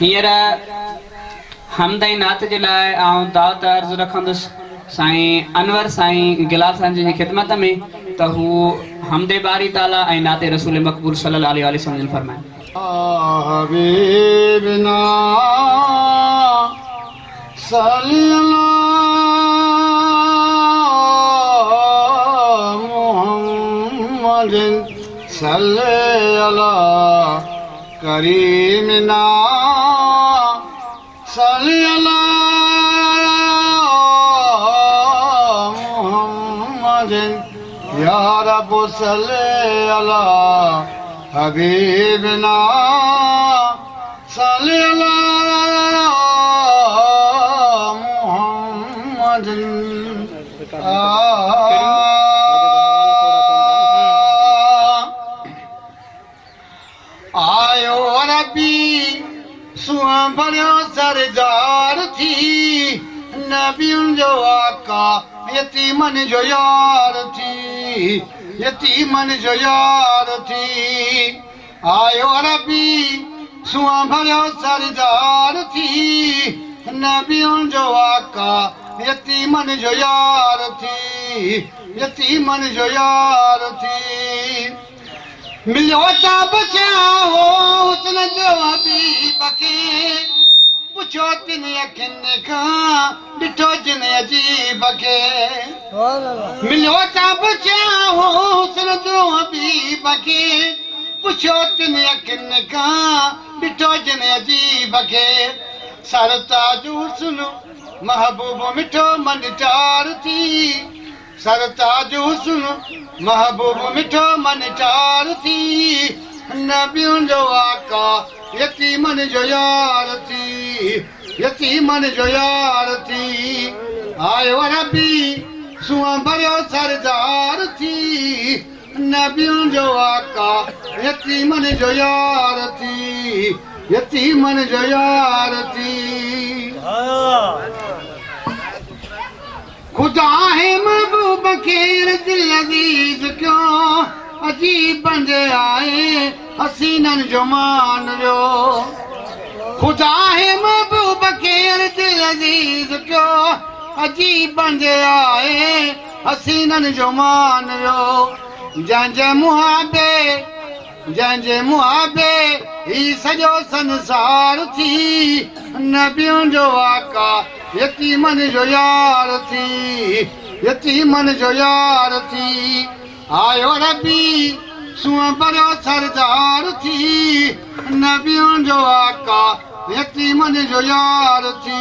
हींअर हमदई नात जे लाइ आउं दावत अर्ज़ु रखंदुसि साईं अनवर साईं गिलास साईं जी ख़िदमत में त हू हमदे बारी ताला ऐं नाते रसूल मक़बूल सल्लल्लाहु अलैहि वसल्लम फरमाए। हबीबना सल्लल्लाहु मुहम्मदिन सल्लल्लाहु करीमना सल्लल्लाहु मुहम्मदिन या रब सल्लल्लाहु हबीबना सल्लल्लाहु मुहम्मदिन आयो रबी सुआ भरियो सरदार थी नबियुनि जो आका यतीमन जो यार थी यतीमन जो यार थी आयो रबी सुआ भरियो सरदार थी नबियुनि जो आका यतीमन जो यार थी यतीमन जो यार थी मिलियो ता बचा हो उसने जो हबीब खे पुछो तिन अखियुनि खां ॾिठो जिन अजीब खे मिलियो ता बचा हो उसने जो हबीब खे पुछो तिन अखियुनि खां ॾिठो जिन अजीब खे सरताज हुस्न महबूब मिठो मन चार थी सरताज हुस्न महबूब मिठो मन चार थी नबियुनि जो आका यतीमन जो यार थी यतीमन जो यार थी आयो रबी सुआ भरियो सरदार थी नबियुनि जो आका यतीमन जो यार थी यतीमन जो यार थी खुदा है महबूब खेर दिल अजीज क्यों अजीब बंदे आए हसीनन जो मान जो खुदा है महबूब खेर दिल अजीज क्यों अजीब बंदे आए हसीनन जो मान जो जंहिंजे मुहाबे ही सॼो संसार थी नबियुनि जो आका यतीमन जो यार थी यतीमन जो यार थी आयो रबी सुआ भरियो सरदार थी नबियुनि जो आका यतीमन जो यार थी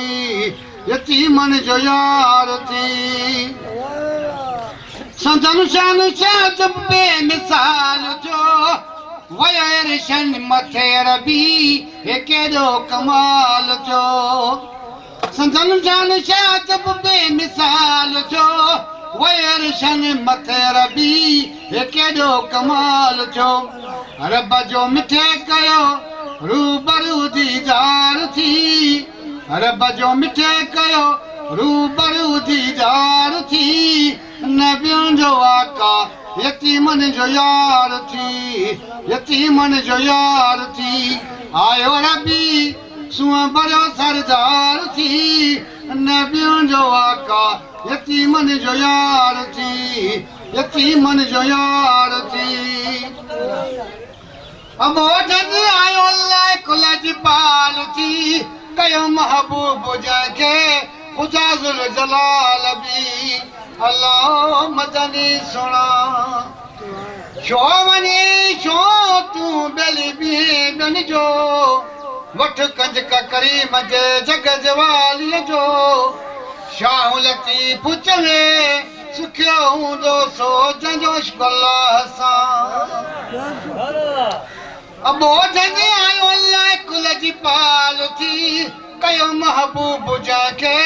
यतीमन जो यार थी संदन शान शाद बेमिसाल जो वयरशन मथे रबी हे केॾो कमाल जो संदन शान शाद बेमिसाल जो वयरशन मथे रबी हे केॾो कमाल जो रब जो मिठे कयो रूबरू दीदार थी रब जो मिठे कयो रूबरू दीदार थी नबियुनि जो आका यतीमन जो यार थी यतीमन जो यार थी आयो रबी सुआ भरियो सरदार थी नबियुनि जो आका यतीमन जो यार थी यतीमन जो यार थी अमोजन आयो अल्लाह कुल जी पाल थी कयो महबूब जंहिंखे ख़ुदा ज़ुल जलाल बि अल्लाह मदनी सुणा छो वञे छो तूं बेली बीहनि जो वठ कंज करीम जे जग जवालीअ जो शाह लतीफ़ चवे सुखियो हूंदो सो जंहिंजो अल्लाह सां अबोधन आयो अल्लाह कुल जी पाल थी कयो महबूब जंहिंखे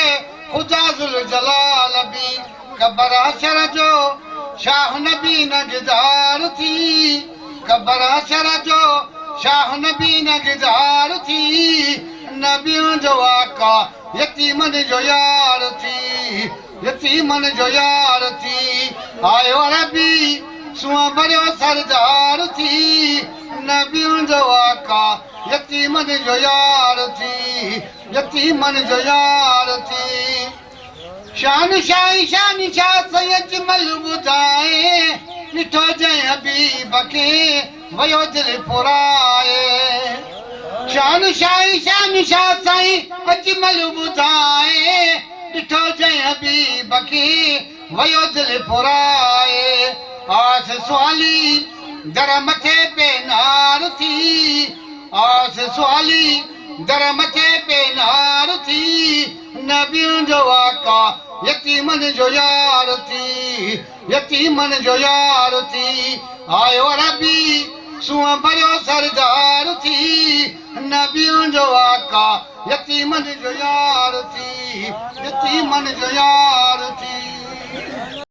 ख़ुदा ज़ुल जलाल बि ख़बर हशर जो शाह नबी नगदार थी ख़बर हशर जो शाह नबी नगदार थी नबियुनि जो आका यतीमन जो यार थी यतीमन जो यार थी आयो रबी सुआ भरियो सरदार थी नबियुनि जो आका यतीमन जो यार थी, यतीमन जो यार थी। शान शाह सैयद मल ॿुधाए, ॾिठो जंहिं हबीब खे वयो दिलि फुराए। शान शाह साईं अजमल ॿुधाए, ॾिठो जंहिं हबीब खे वयो दिलि फुराए। आस सुवाली दर मथे बेनार थी, आस सुवाली दर मथे बेनार थी। नबियुनि जो आका यतीमन जो यार थी, यतीमन जो यार थी। आयो रबी सूंहं भरियो सरदार थी, नबियुनि जो आका यतीमन जो यार थी, यतीमन जो यार थी।